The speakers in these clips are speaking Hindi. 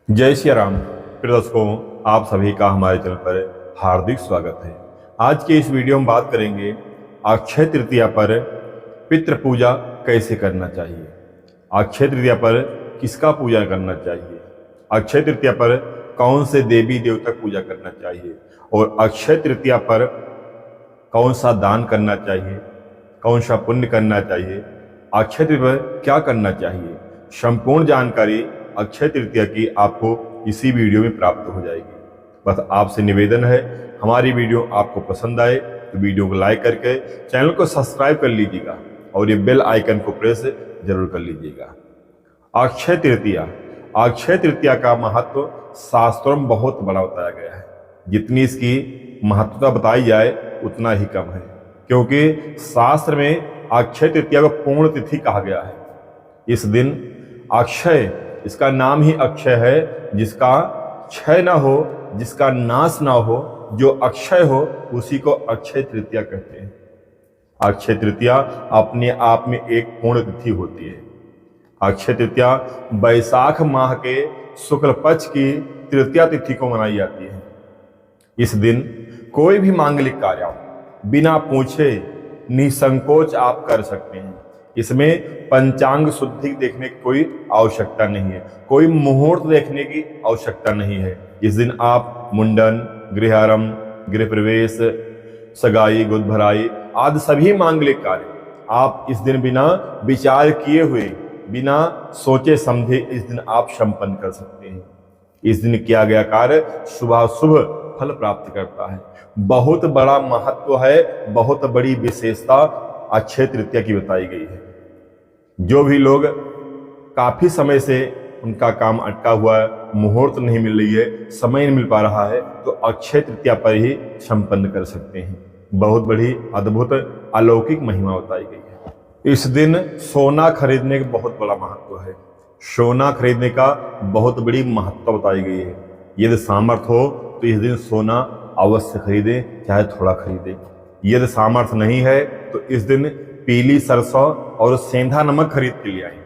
जय श्री राम। प्रिय दर्शकों, आप सभी का हमारे चैनल पर हार्दिक स्वागत है। आज के इस वीडियो में बात करेंगे अक्षय तृतीया पर पितृ पूजा कैसे करना चाहिए। अक्षय तृतीया पर किसका पूजा करना चाहिए, अक्षय तृतीया पर कौन से देवी देवता पूजा करना चाहिए और अक्षय तृतीया पर कौन सा दान करना चाहिए, कौन सा पुण्य करना चाहिए, अक्षय तृतीया पर क्या करना चाहिए। संपूर्ण जानकारी अक्षय तृतीया की आपको इसी वीडियो में प्राप्त हो जाएगी। बस आपसे निवेदन है, हमारी वीडियो आपको पसंद आए तो वीडियो को लाइक करके चैनल को सब्सक्राइब कर लीजिएगा और ये बेल आइकन को प्रेस जरूर कर लीजिएगा। अक्षय तृतीया, अक्षय तृतीया का महत्व शास्त्रों में बहुत बड़ा बताया गया है। जितनी इसकी महत्वता बताई जाए उतना ही कम है, क्योंकि शास्त्र में अक्षय तृतीया को पूर्ण तिथि कहा गया है। इस दिन अक्षय, इसका नाम ही अक्षय है, जिसका क्षय ना हो, जिसका नाश ना हो, जो अक्षय हो उसी को अक्षय तृतीया कहते हैं। अक्षय तृतीया अपने आप में एक पूर्ण तिथि होती है। अक्षय तृतीया वैशाख माह के शुक्ल पक्ष की तृतीया तिथि को मनाई जाती है। इस दिन कोई भी मांगलिक कार्य बिना पूछे निसंकोच आप कर सकते हैं। इसमें पंचांग शुद्धि देखने की कोई आवश्यकता नहीं है, कोई मुहूर्त देखने की आवश्यकता नहीं है। इस दिन आप मुंडन, गृहारंभ, गृह प्रवेश, सगाई, गोद भराई आदि सभी मांगलिक कार्य आप इस दिन बिना विचार किए हुए, बिना सोचे समझे इस दिन आप संपन्न कर सकते हैं। इस दिन किया गया कार्य शुभाशुभ फल प्राप्त करता है। बहुत बड़ा महत्व है, बहुत बड़ी विशेषता अक्षय तृतीया की बताई गई है। जो भी लोग काफी समय से उनका काम अटका हुआ है, मुहूर्त नहीं मिल रही है, समय नहीं मिल पा रहा है, तो अक्षय तृतीया पर ही संपन्न कर सकते हैं। बहुत बड़ी अद्भुत अलौकिक महिमा बताई गई है। इस दिन सोना खरीदने का बहुत बड़ा महत्व है। सोना खरीदने का बहुत बड़ी महत्व बताई गई है। यदि सामर्थ्य हो तो इस दिन सोना अवश्य खरीदे, चाहे थोड़ा खरीदे। यदि सामर्थ्य नहीं है तो इस दिन पीली सरसों और सेंधा नमक खरीद के लिए आए।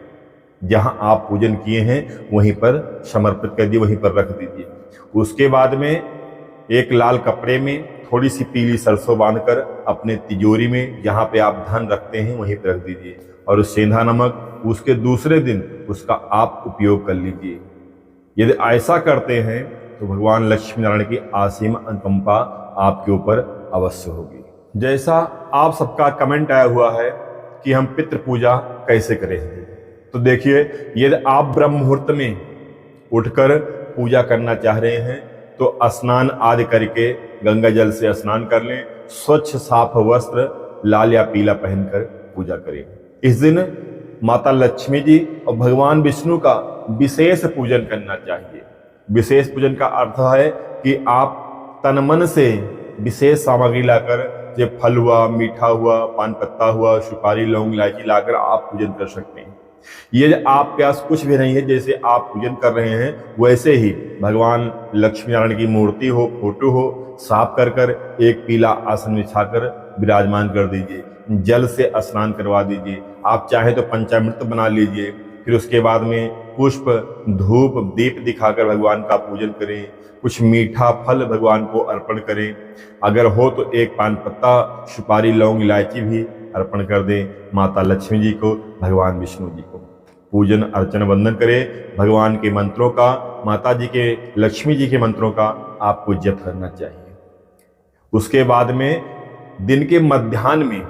जहां आप पूजन किए हैं वहीं पर समर्पित कर दिए, वहीं पर रख दीजिए। उसके बाद में एक लाल कपड़े में थोड़ी सी पीली सरसों बांधकर अपने तिजोरी में जहां पे आप धन रखते हैं वहीं पर रख दीजिए, और सेंधा नमक उसके दूसरे दिन उसका आप उपयोग कर लीजिए। यदि ऐसा करते हैं तो भगवान लक्ष्मी नारायण की असीम अनुकंपा आपके ऊपर अवश्य होगी। जैसा आप सबका कमेंट आया हुआ है कि हम पितृ पूजा कैसे करें, तो देखिए, यदि आप ब्रह्म मुहूर्त में उठकर पूजा करना चाह रहे हैं तो स्नान आदि करके गंगा जल से स्नान कर लें। स्वच्छ साफ वस्त्र लाल या पीला पहनकर पूजा करें। इस दिन माता लक्ष्मी जी और भगवान विष्णु का विशेष पूजन करना चाहिए। विशेष पूजन का अर्थ है कि आप तन मन से विशेष सामग्री लाकर, जैसे फल हुआ, मीठा हुआ, पान पत्ता हुआ, सुपारी, लौंग, इलायची लाकर आप पूजन कर सकते हैं। ये आपके पास कुछ भी नहीं है, जैसे आप पूजन कर रहे हैं वैसे ही भगवान लक्ष्मी नारायण की मूर्ति हो, फोटो हो, साफ कर कर एक पीला आसन बिछाकर विराजमान कर दीजिए। जल से स्नान करवा दीजिए। आप चाहे तो पंचामृत बना लीजिए। फिर उसके बाद में पुष्प, धूप, दीप दिखाकर भगवान का पूजन करें। कुछ मीठा फल भगवान को अर्पण करें। अगर हो तो एक पान पत्ता, सुपारी, लौंग, इलायची भी अर्पण कर दें माता लक्ष्मी जी को, भगवान विष्णु जी को। पूजन अर्चन वंदन करें। भगवान के मंत्रों का, माता जी के, लक्ष्मी जी के मंत्रों का आपको जप करना चाहिए। उसके बाद में दिन के मध्याह्न में,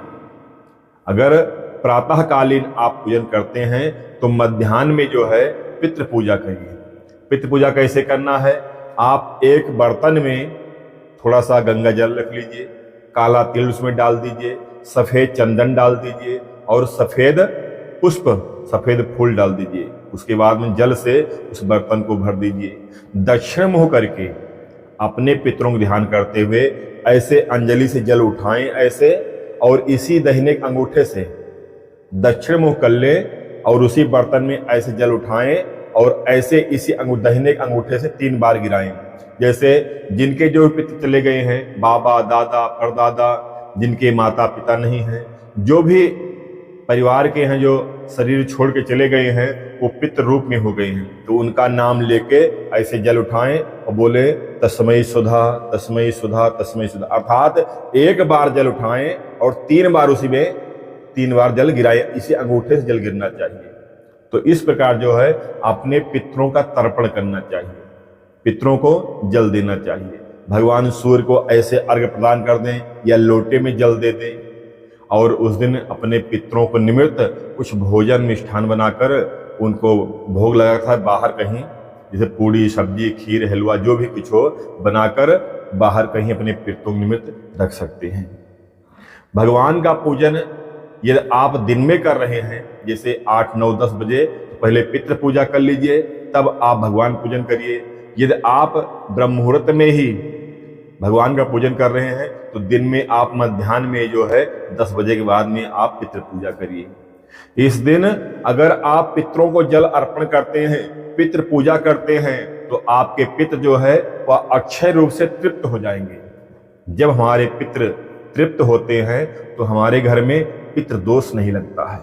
अगर प्रातःकालीन आप पूजन करते हैं तो मध्याह्न में जो है पितृ पूजा करिए। पितृ पूजा कैसे करना है, आप एक बर्तन में थोड़ा सा गंगा जल रख लीजिए, काला तिल उसमें डाल दीजिए, सफेद चंदन डाल दीजिए और सफेद पुष्प, सफेद फूल डाल दीजिए। उसके बाद में जल से उस बर्तन को भर दीजिए। दक्षिण मुंह करके अपने पितरों का ध्यान करते हुए ऐसे अंजलि से जल उठाएं ऐसे, और इसी दाहिने अंगूठे से दक्षिण मुंह कर ले और उसी बर्तन में ऐसे जल उठाएं और ऐसे इसी दाहिने अंगूठे से 3 बार गिराएं। जैसे जिनके जो पितर चले गए हैं, बाबा, दादा, परदादा, जिनके माता पिता नहीं हैं, जो भी परिवार के हैं जो शरीर छोड़ के चले गए हैं वो पितृ रूप में हो गए हैं, तो उनका नाम लेके ऐसे जल उठाएं और बोले तस्मै सुधा तस्मै सुधा तस्मै सुधा, अर्थात एक बार जल उठाएं और 3 बार उसी में 3 बार जल गिराएं। इसे अंगूठे से जल गिरना चाहिए। तो इस प्रकार जो है अपने पितरों का तर्पण करना चाहिए, पितरों को जल देना चाहिए। भगवान सूर्य को ऐसे अर्घ्य प्रदान कर दें या लोटे में जल दे दें और उस दिन अपने पितरों को निमित्त कुछ भोजन मिष्ठान बनाकर उनको भोग लगाकर बाहर कहीं, जैसे पूड़ी सब्जी खीर हलवा जो भी कुछ हो बनाकर बाहर कहीं अपने पितरों के निमित्त रख सकते हैं। भगवान का पूजन यदि आप दिन में कर रहे हैं, जैसे 8, 9, 10 बजे, तो पहले पितृ पूजा कर लीजिए, तब आप भगवान पूजन करिए। यदि आप ब्रह्म मुहूर्त में ही भगवान का पूजन कर रहे हैं तो दिन में आप मध्याह्न में जो है 10 बजे के बाद में आप पितृ पूजा करिए। इस दिन अगर आप पितरों को जल अर्पण करते हैं, पितृ पूजा करते हैं, तो आपके पितृ जो है वह अक्षय रूप से तृप्त हो जाएंगे। जब हमारे पितृ तृप्त होते हैं तो हमारे घर में पितृ दोष नहीं लगता है,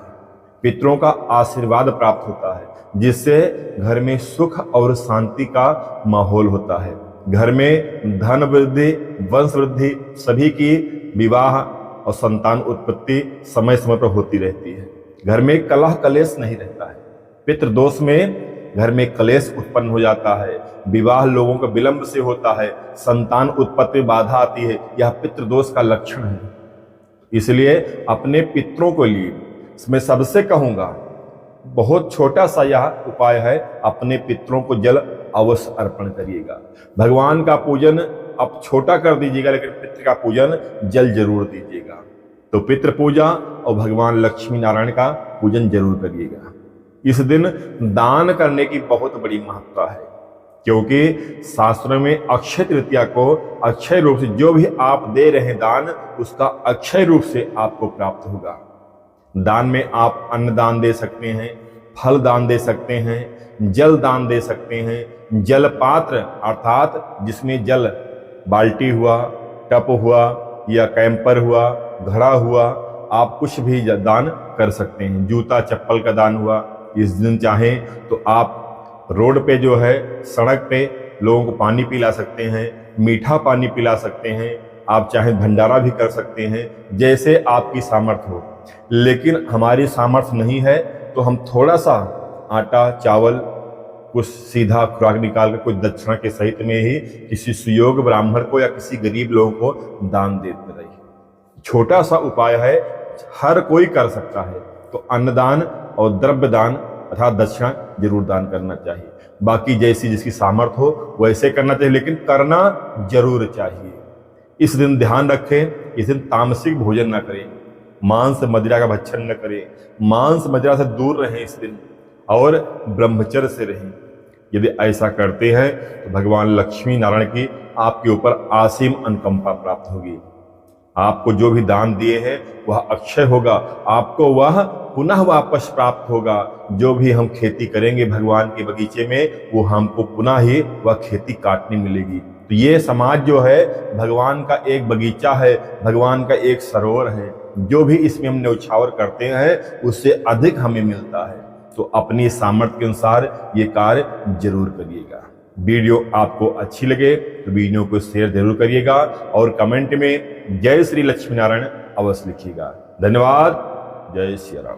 पितरों का आशीर्वाद प्राप्त होता है, जिससे घर में सुख और शांति का माहौल होता है। घर में धन वृद्धि, वंश वृद्धि, सभी की विवाह और संतान उत्पत्ति समय समय पर होती रहती है। घर में कलह कलेश नहीं रहता है। पितृ दोष में घर में कलेश उत्पन्न हो जाता है, विवाह लोगों का विलंब से होता है, संतान उत्पत्ति में बाधा आती है। यह पितृ दोष का लक्षण है। इसलिए अपने पितरों को लिए मैं सबसे कहूंगा, बहुत छोटा सा यह उपाय है, अपने पितरों को जल अवश्य अर्पण करिएगा। भगवान का पूजन आप छोटा कर दीजिएगा, लेकिन पितृ का पूजन जल जरूर दीजिएगा। तो पितृ पूजा और भगवान लक्ष्मी नारायण का पूजन जरूर करिएगा। इस दिन दान करने की बहुत बड़ी महत्ता है, क्योंकि शास्त्रों में अक्षय तृतीया को अक्षय रूप से जो भी आप दे रहे हैं दान, उसका अक्षय रूप से आपको प्राप्त होगा। दान में आप अन्न दान दे सकते हैं, फल दान दे सकते हैं, जल दान दे सकते हैं। जल पात्र अर्थात जिसमें जल बाल्टी हुआ, टप हुआ या कैंपर हुआ, घड़ा हुआ, आप कुछ भी दान कर सकते हैं। जूता चप्पल का दान हुआ। इस दिन चाहें तो आप रोड पे जो है सड़क पे लोगों को पानी पिला सकते हैं, मीठा पानी पिला सकते हैं। आप चाहे भंडारा भी कर सकते हैं, जैसे आपकी सामर्थ्य हो। लेकिन हमारी सामर्थ्य नहीं है तो हम थोड़ा सा आटा चावल कुछ सीधा खुराक निकाल कर कुछ दक्षिणा के सहित में ही किसी सुयोग्य ब्राह्मण को या किसी गरीब लोगों को दान देते रहिए। छोटा सा उपाय है, हर कोई कर सकता है। तो अन्नदान और द्रव्य दान अर्थात दक्षिणा जरूर दान करना चाहिए। बाकी जैसी जिसकी सामर्थ्य हो वैसे करना चाहिए, लेकिन करना जरूर चाहिए। इस दिन ध्यान रखें, इस दिन तामसिक भोजन न करें, मांस मदिरा का भक्षण न करें, मांस मदिरा से दूर रहें इस दिन, और ब्रह्मचर्य से रहें। यदि ऐसा करते हैं तो भगवान लक्ष्मी नारायण की आपके ऊपर असीम अनुकंपा प्राप्त होगी। आपको जो भी दान दिए हैं वह अक्षय होगा, आपको वह पुनः वापस प्राप्त होगा। जो भी हम खेती करेंगे भगवान के बगीचे में, वो हमको पुनः ही वह खेती काटने मिलेगी। तो ये समाज जो है भगवान का एक बगीचा है, भगवान का एक सरोवर है। जो भी इसमें हम न्यौछावर करते हैं उससे अधिक हमें मिलता है। तो अपनी सामर्थ्य के अनुसार ये कार्य जरूर करिएगा। वीडियो आपको अच्छी लगे तो वीडियो को शेयर जरूर करिएगा और कमेंट में जय श्री लक्ष्मी नारायण अवश्य लिखिएगा। धन्यवाद। जय श्री राम।